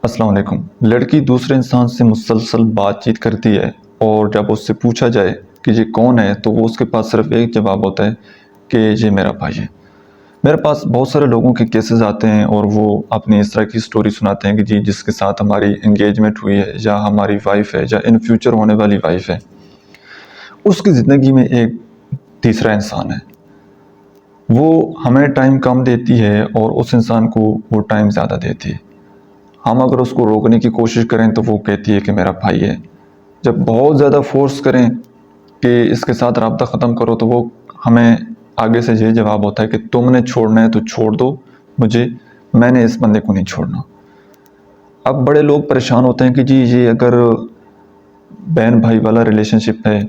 अस्सलाम वालेकुम। लड़की दूसरे इंसान से मुसलसल बातचीत करती है और जब उससे पूछा जाए कि ये कौन है तो वो उसके पास सिर्फ एक जवाब होता है कि ये मेरा भाई है। मेरे पास बहुत सारे लोगों के केसेस आते हैं और वो अपनी इस तरह की स्टोरी सुनाते हैं कि जी जिसके साथ हमारी एंगेजमेंट हुई है या हमारी वाइफ है या इन फ्यूचर होने वाली वाइफ है, उसकी ज़िंदगी में एक तीसरा इंसान है। वो हमें टाइम कम देती है और उस इंसान को वो टाइम ज़्यादा देती है। हम अगर उसको रोकने की कोशिश करें तो वो कहती है कि मेरा भाई है। जब बहुत ज़्यादा फोर्स करें कि इसके साथ राब्ता ख़त्म करो तो वो हमें आगे से ये जवाब होता है कि तुमने छोड़ना है तो छोड़ दो मुझे, मैंने इस बंदे को नहीं छोड़ना। अब बड़े लोग परेशान होते हैं कि जी ये अगर बहन भाई वाला रिलेशनशिप है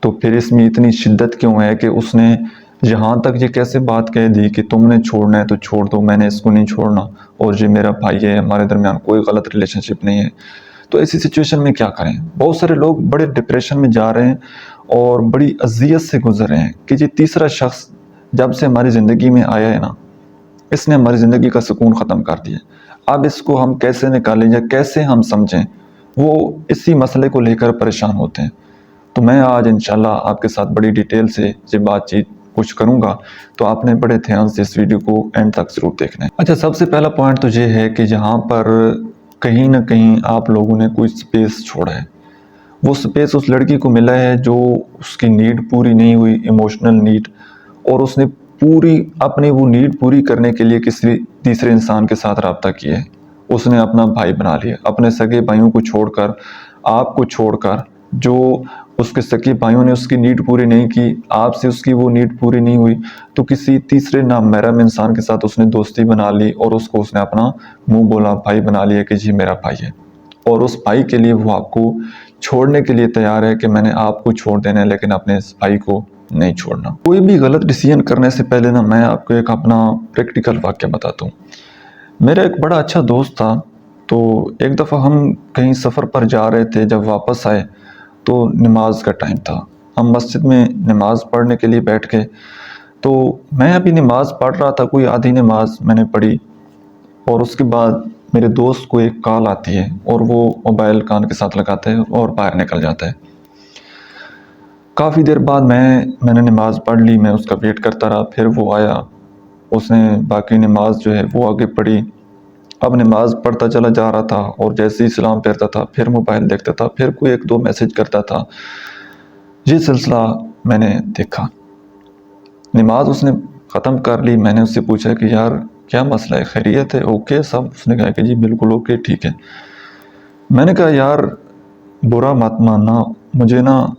तो फिर इसमें इतनी शिद्दत क्यों है कि उसने यहाँ तक ये कैसे बात कह दी कि तुमने छोड़ना है तो छोड़ दो, मैंने इसको नहीं छोड़ना और ये मेरा भाई है, हमारे दरमियान कोई गलत रिलेशनशिप नहीं है। तो ऐसी सिचुएशन में क्या करें? बहुत सारे लोग बड़े डिप्रेशन में जा रहे हैं और बड़ी अजियत से गुजर रहे हैं कि ये तीसरा शख्स जब से हमारी ज़िंदगी में आया है ना, इसने हमारी ज़िंदगी का सुकून ख़त्म कर दिया। अब इसको हम कैसे निकालें या कैसे हम समझें, वो इसी मसले को लेकर परेशान होते हैं। तो मैं आज इंशाल्लाह आपके साथ बड़ी डिटेल से ये बातचीत कुछ करूँगा, तो आपने बड़े ध्यान से इस वीडियो को एंड तक ज़रूर देखना है। अच्छा, सबसे पहला पॉइंट तो ये है कि जहाँ पर कहीं न कहीं आप लोगों ने कोई स्पेस छोड़ा है। वो स्पेस उस लड़की को मिला है जो उसकी नीड पूरी नहीं हुई, इमोशनल नीड, और उसने पूरी अपनी वो नीड पूरी करने के लिए किसी तीसरे इंसान के साथ राब्ता किया है। उसने अपना भाई बना लिया, अपने सगे भाइयों को छोड़कर, आपको छोड़कर। जो उसके सगे भाइयों ने उसकी नीड पूरी नहीं की, आपसे उसकी वो नीड पूरी नहीं हुई, तो किसी तीसरे नामहरम इंसान के साथ उसने दोस्ती बना ली और उसको उसने अपना मुँह बोला भाई बना लिया कि जी मेरा भाई है। और उस भाई के लिए वो आपको छोड़ने के लिए तैयार है कि मैंने आपको छोड़ देना है लेकिन अपने इस भाई को नहीं छोड़ना। कोई भी गलत डिसीजन करने से पहले ना मैं आपको एक अपना प्रैक्टिकल वाक़या बताता हूँ। मेरा एक बड़ा अच्छा दोस्त था, तो एक दफ़ा हम कहीं सफ़र पर जा रहे थे, जब वापस आए तो नमाज का टाइम था। हम मस्जिद में नमाज पढ़ने के लिए बैठ गए। तो मैं अभी नमाज पढ़ रहा था, कोई आधी नमाज मैंने पढ़ी और उसके बाद मेरे दोस्त को एक कॉल आती है और वो मोबाइल कान के साथ लगाता है और बाहर निकल जाता है। काफ़ी देर बाद मैंने नमाज़ पढ़ ली, मैं उसका वेट करता रहा, फिर वो आया, उसने बाकी नमाज जो है वो आगे पढ़ी। अब नमाज पढ़ता चला जा रहा था और जैसे ही सलाम फेरता था फिर मोबाइल देखता था, फिर कोई एक दो मैसेज करता था। ये सिलसिला मैंने देखा। नमाज उसने ख़त्म कर ली, मैंने उससे पूछा कि यार क्या मसला है, खैरियत है, ओके सब? उसने कहा कि जी बिल्कुल ओके, ठीक है। मैंने कहा यार बुरा मत मानना, मुझे ना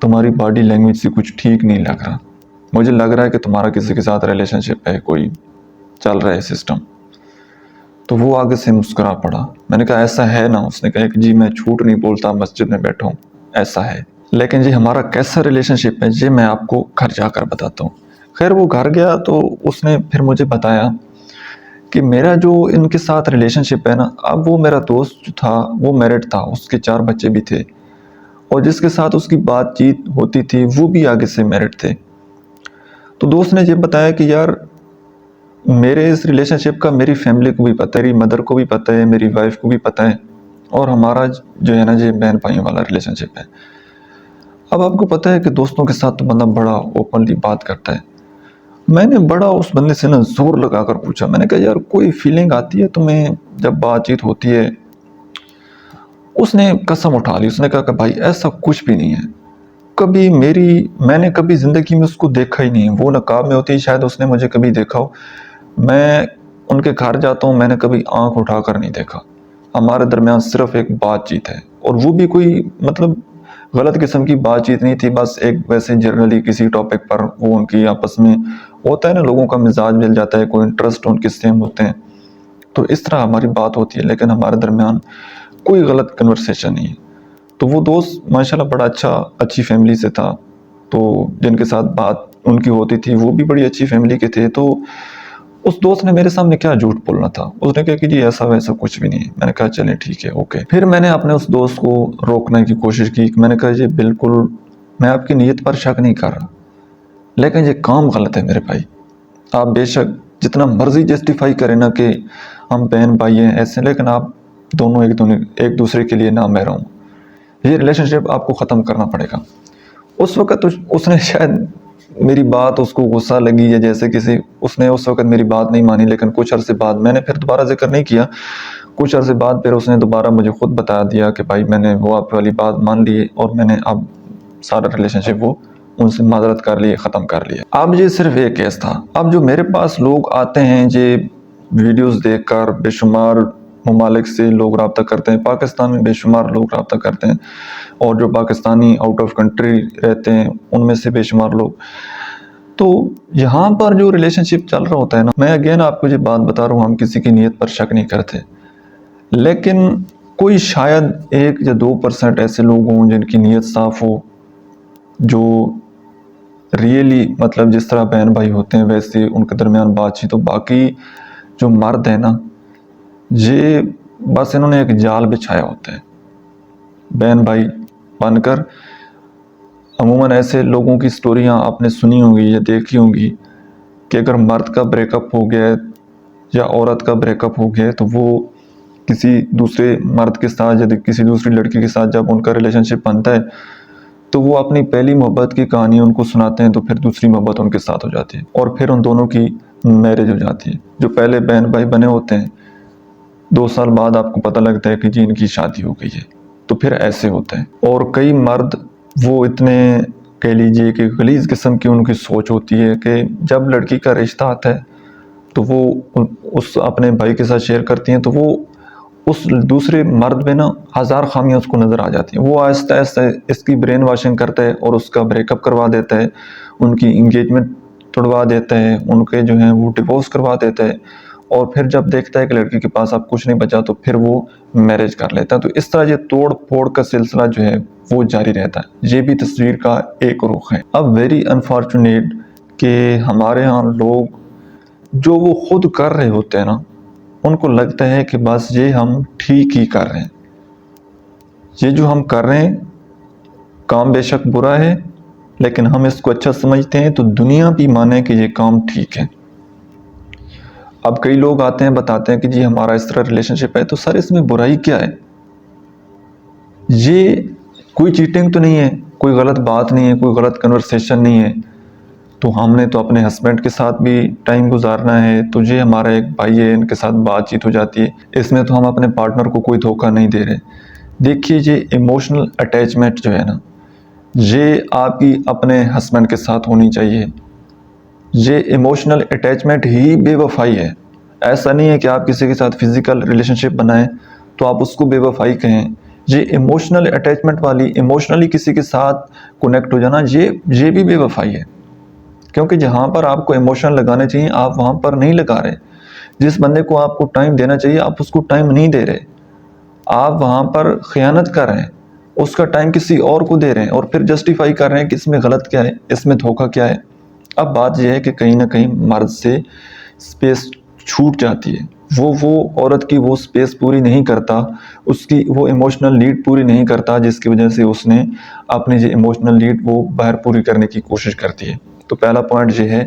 तुम्हारी बॉडी लैंग्वेज से कुछ ठीक नहीं लग रहा। मुझे लग रहा है कि तुम्हारा किसी के साथ रिलेशनशिप है, कोई चल रहा है सिस्टम। तो वो आगे से मुस्कुरा पड़ा। मैंने कहा ऐसा है ना? उसने कहा कि जी मैं झूठ नहीं बोलता, मस्जिद में बैठा हूँ, ऐसा है। लेकिन जी हमारा कैसा रिलेशनशिप है ये मैं आपको घर जाकर बताता हूँ। खैर वो घर गया तो उसने फिर मुझे बताया कि मेरा जो इनके साथ रिलेशनशिप है ना, अब वो मेरा दोस्त जो था वो मैरिड था, उसके 4 बच्चे भी थे और जिसके साथ उसकी बातचीत होती थी वो भी आगे से मैरिड थे। तो दोस्त ने ये बताया कि यार मेरे इस रिलेशनशिप का मेरी फैमिली को भी पता है, मेरी मदर को भी पता है, मेरी वाइफ को भी पता है और हमारा जो है ना ये बहन भाइयों वाला रिलेशनशिप है। अब आपको पता है कि दोस्तों के साथ तो बंदा बड़ा ओपनली बात करता है। मैंने बड़ा उस बंदे से ना जोर लगाकर पूछा, मैंने कहा यार कोई फीलिंग आती है तुम्हें जब बातचीत होती है? उसने कसम उठा ली, उसने कहा कि भाई ऐसा कुछ भी नहीं है, कभी मैंने कभी ज़िंदगी में उसको देखा ही नहीं है। वो नकाब में होती है, शायद उसने मुझे कभी देखा हो। मैं उनके घर जाता हूँ, मैंने कभी आँख उठाकर नहीं देखा। हमारे दरमियान सिर्फ एक बातचीत है और वो भी कोई मतलब गलत किस्म की बातचीत नहीं थी, बस एक वैसे जनरली किसी टॉपिक पर वो उनकी आपस में होता है ना, लोगों का मिजाज मिल जाता है, कोई इंटरेस्ट उनके सेम होते हैं, तो इस तरह हमारी बात होती है, लेकिन हमारे दरमियान कोई गलत कन्वर्सेशन नहीं है। तो वो दोस्त माशाल्लाह बड़ा अच्छी फैमिली से था, तो जिनके साथ बात उनकी होती थी वो भी बड़ी अच्छी फैमिली के थे। तो उस दोस्त ने मेरे सामने क्या झूठ बोलना था, उसने कहा कि जी ऐसा वैसा कुछ भी नहीं है। मैंने कहा चलें ठीक है, ओके। फिर मैंने अपने उस दोस्त को रोकने की कोशिश की, मैंने कहा जी बिल्कुल मैं आपकी नीयत पर शक नहीं कर रहा, लेकिन ये काम गलत है मेरे भाई। आप बेशक जितना मर्जी जस्टिफाई करें ना कि हम बहन भाई हैं ऐसे, लेकिन आप दोनों एक दूसरे के लिए नामहर हों। ये रिलेशनशिप आपको ख़त्म करना पड़ेगा। उस वक़्त उसने शायद मेरी बात, उसको गुस्सा लगी या जैसे किसी, उसने उस वक़्त मेरी बात नहीं मानी, लेकिन कुछ अरसे बाद मैंने फिर दोबारा ज़िक्र नहीं किया। कुछ अरसे बाद फिर उसने दोबारा मुझे खुद बता दिया कि भाई मैंने वो आप वाली बात मान ली और मैंने अब सारा रिलेशनशिप वो उनसे माज़रत कर लिए, ख़त्म कर लिया। अब ये सिर्फ एक केस था। अब जो मेरे पास लोग आते हैं, ये वीडियोस देखकर बेशुमार ममालिक से लोग रब्ता करते हैं, पाकिस्तान में बेशुमार लोग रब्ता करते हैं, और जो पाकिस्तानी आउट ऑफ कंट्री रहते हैं उनमें से बेशुमार लोग। तो यहाँ पर जो रिलेशनशिप चल रहा होता है ना, मैं अगेन आपको ये बात बता रहा हूँ, हम किसी की नीयत पर शक नहीं करते, लेकिन कोई शायद 1 या 2% ऐसे लोग हों जिनकी नीयत साफ़ हो, जो रियली मतलब जिस तरह बहन भाई होते हैं वैसे उनके दरमियान बातचीत हो। बाकी जो मर्द है ना, ये बस इन्होंने एक जाल बिछाया होता है बहन भाई बनकर। अमूमन ऐसे लोगों की स्टोरियाँ आपने सुनी होंगी या देखी होंगी कि अगर मर्द का ब्रेकअप हो गया या औरत का ब्रेकअप हो गया तो वो किसी दूसरे मर्द के साथ या किसी दूसरी लड़की के साथ जब उनका रिलेशनशिप बनता है तो वो अपनी पहली मोहब्बत की कहानी उनको सुनाते हैं, तो फिर दूसरी मोहब्बत उनके साथ हो जाती है और फिर उन दोनों की मैरिज हो जाती है। जो पहले बहन भाई बने होते हैं 2 साल बाद आपको पता लगता है कि जी इनकी शादी हो गई है। तो फिर ऐसे होता है। और कई मर्द वो इतने कह लीजिए कि गलीज़ किस्म की उनकी सोच होती है कि जब लड़की का रिश्ता आता है तो वो उस अपने भाई के साथ शेयर करती हैं, तो वो उस दूसरे मर्द में ना 1000 खामियां उसको नज़र आ जाती हैं। वो आहिस्ता आहिस्ता इसकी ब्रेन वॉशिंग करता है और उसका ब्रेकअप करवा देता है, उनकी इंगेजमेंट तोड़वा देता है, उनके जो हैं वो डिवोर्स करवा देता है, और फिर जब देखता है कि लड़की के पास अब कुछ नहीं बचा तो फिर वो मैरिज कर लेता है। तो इस तरह ये तोड़ फोड़ का सिलसिला जो है वो जारी रहता है। ये भी तस्वीर का एक रुख है। अब वेरी अनफॉर्चुनेट कि हमारे यहाँ लोग जो वो खुद कर रहे होते हैं ना, उनको लगता है कि बस ये हम ठीक ही कर रहे हैं, ये जो हम कर रहे हैं काम बेशक बुरा है लेकिन हम इसको अच्छा समझते हैं, तो दुनिया भी माने कि ये काम ठीक है। अब कई लोग आते हैं बताते हैं कि जी हमारा इस तरह रिलेशनशिप है, तो सर इसमें बुराई क्या है? ये कोई चीटिंग तो नहीं है, कोई गलत बात नहीं है, कोई गलत कन्वर्सेशन नहीं है। तो हमने तो अपने हस्बैंड के साथ भी टाइम गुजारना है, तो ये हमारा एक भाई है, इनके साथ बातचीत हो जाती है, इसमें तो हम अपने पार्टनर को कोई धोखा नहीं दे रहे। देखिए ये इमोशनल अटैचमेंट जो है ना, ये आपकी अपने हस्बैंड के साथ होनी चाहिए। ये इमोशनल अटैचमेंट ही बेवफाई है। ऐसा नहीं है कि आप किसी के साथ फिजिकल रिलेशनशिप बनाएं तो आप उसको बेवफाई कहें। ये इमोशनल अटैचमेंट वाली, इमोशनली किसी के साथ कनेक्ट हो जाना, ये भी बेवफाई है। क्योंकि जहाँ पर आपको इमोशन लगाने चाहिए आप वहाँ पर नहीं लगा रहे। जिस बंदे को आपको टाइम देना चाहिए आप उसको टाइम नहीं दे रहे, आप वहाँ पर खयानत कर रहे हैं, उसका टाइम किसी और को दे रहे हैं और फिर जस्टिफाई कर रहे हैं कि इसमें गलत क्या है, इसमें धोखा क्या है। अब बात यह है कि कहीं ना कहीं मर्द से स्पेस छूट जाती है, वो औरत की वो स्पेस पूरी नहीं करता, उसकी वो इमोशनल नीड पूरी नहीं करता, जिसकी वजह से उसने अपनी जो इमोशनल नीड वो बाहर पूरी करने की कोशिश करती है। तो पहला पॉइंट ये है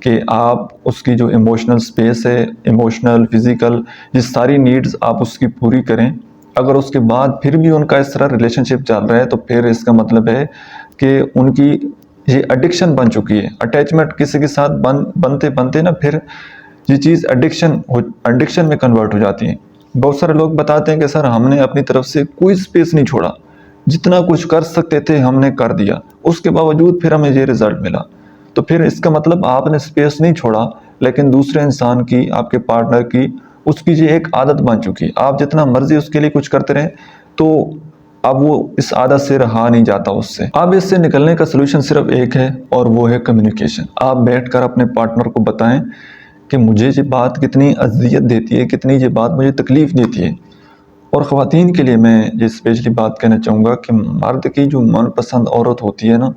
कि आप उसकी जो इमोशनल स्पेस है, इमोशनल, फिज़िकल, ये सारी नीड्स आप उसकी पूरी करें। अगर उसके बाद फिर भी उनका इस तरह रिलेशनशिप चल रहा है तो फिर इसका मतलब है कि उनकी ये एडिक्शन बन चुकी है। अटैचमेंट किसी के साथ बनते बनते ना फिर ये चीज़ एडिक्शन में कन्वर्ट हो जाती है। बहुत सारे लोग बताते हैं कि सर हमने अपनी तरफ से कोई स्पेस नहीं छोड़ा, जितना कुछ कर सकते थे हमने कर दिया, उसके बावजूद फिर हमें ये रिजल्ट मिला। तो फिर इसका मतलब आपने स्पेस नहीं छोड़ा, लेकिन दूसरे इंसान की, आपके पार्टनर की, उसकी ये एक आदत बन चुकी है। आप जितना मर्जी उसके लिए कुछ करते रहें तो अब वो इस आदत से रहा नहीं जाता उससे। अब इससे निकलने का सलूशन सिर्फ एक है और वो है कम्युनिकेशन। आप बैठकर अपने पार्टनर को बताएं कि मुझे ये बात कितनी अज़ियत देती है, कितनी ये बात मुझे तकलीफ़ देती है। और ख़वातीन के लिए मैं ये स्पेशली बात कहना चाहूँगा कि मर्द की जो मनपसंद औरत होती है ना,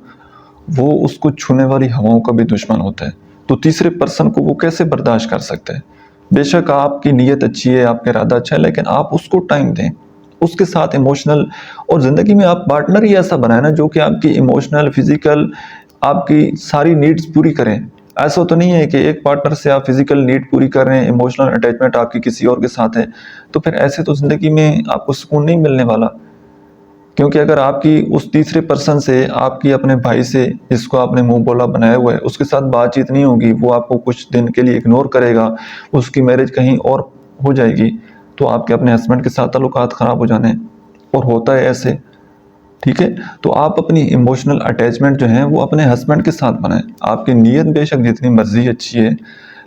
वो उसको छूने वाली हवाओं का भी दुश्मन होता है। तो तीसरे पर्सन को वो कैसे बर्दाश्त कर सकते हैं? बेशक आपकी नीयत अच्छी है, आपका इरादा अच्छा है, लेकिन आप उसको टाइम दें, उसके साथ इमोशनल, और ज़िंदगी में आप पार्टनर ही ऐसा बनाए ना जो कि आपकी इमोशनल, फिज़िकल, आपकी सारी नीड्स पूरी करें। ऐसा तो नहीं है कि एक पार्टनर से आप फिजिकल नीड पूरी कर रहे हैं, इमोशनल अटैचमेंट आपकी किसी और के साथ है, तो फिर ऐसे तो ज़िंदगी में आपको सुकून नहीं मिलने वाला। क्योंकि अगर आपकी उस तीसरे पर्सन से, आपकी अपने भाई से, जिसको आपने मुंह बोला बनाया हुआ है, उसके साथ बातचीत नहीं होगी, वो आपको कुछ दिन के लिए इग्नोर करेगा, उसकी मैरिज कहीं और हो जाएगी, तो आपके अपने हस्बैंड के साथ ताल्लुकात ख़राब हो जाने और होता है ऐसे। ठीक है, तो आप अपनी इमोशनल अटैचमेंट जो है वो अपने हस्बैंड के साथ बनाएं। आपकी नीयत बेशक जितनी मर्जी अच्छी है,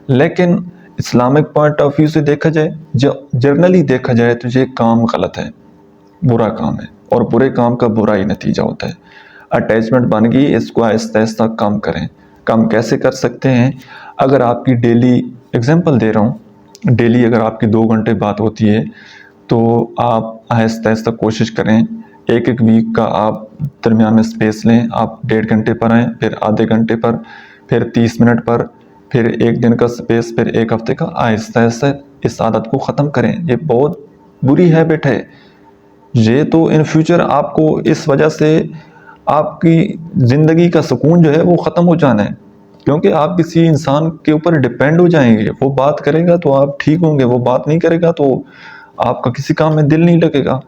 लेकिन इस्लामिक पॉइंट ऑफ व्यू से देखा जाए, जो जर्नली देखा जाए, तो ये काम गलत है, बुरा काम है, और बुरे काम का बुरा ही नतीजा होता है। अटैचमेंट बन गई, इसको आहिस्ता आहिस्ता कम करें। कम कैसे कर सकते हैं? अगर आपकी डेली, एग्जांपल दे रहा हूँ, डेली अगर आपकी 2 घंटे बात होती है, तो आप आहिस्ता आहिस्ता कोशिश करें, एक एक वीक का आप दरमियान में स्पेस लें, आप 1.5 घंटे पर आएँ, फिर आधे घंटे पर, फिर 30 मिनट पर, फिर एक दिन का स्पेस, फिर एक हफ्ते का। आहिस्ता आहिस्ता इस आदत को ख़त्म करें। ये बहुत बुरी हैबिट है। ये तो इन फ्यूचर आपको इस वजह से आपकी ज़िंदगी का सुकून जो है वो ख़त्म हो जाना है, क्योंकि आप किसी इंसान के ऊपर डिपेंड हो जाएंगे। वो बात करेगा तो आप ठीक होंगे, वो बात नहीं करेगा तो आपका किसी काम में दिल नहीं लगेगा।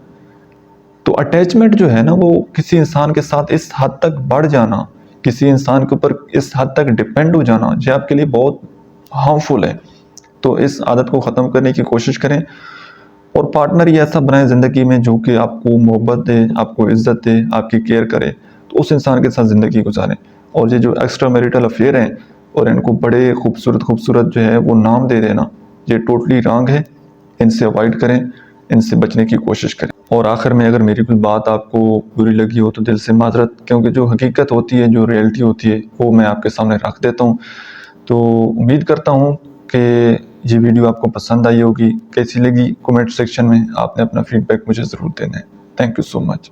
तो अटैचमेंट जो है ना, वो किसी इंसान के साथ इस हद तक बढ़ जाना, किसी इंसान के ऊपर इस हद तक डिपेंड हो जाना, ये आपके लिए बहुत हार्मफुल है। तो इस आदत को ख़त्म करने की कोशिश करें, और पार्टनर ही ऐसा बनाए ज़िंदगी में जो कि आपको मोहब्बत दे, आपको इज़्ज़त दे, आपकी केयर करे, तो उस इंसान के साथ ज़िंदगी गुजारें। और ये जो एक्स्ट्रा मैरिटल अफेयर हैं और इनको बड़े खूबसूरत खूबसूरत जो है वो नाम दे देना, ये टोटली रॉन्ग है। इनसे अवॉइड करें, इनसे बचने की कोशिश करें। और आखिर में अगर मेरी कोई बात आपको बुरी लगी हो तो दिल से माज़रत, क्योंकि जो हकीकत होती है, जो रियलिटी होती है, वो मैं आपके सामने रख देता हूँ। तो उम्मीद करता हूँ कि ये वीडियो आपको पसंद आई होगी। कैसी लगी कमेंट सेक्शन में आपने अपना फीडबैक मुझे ज़रूर देना है। Thank you so much.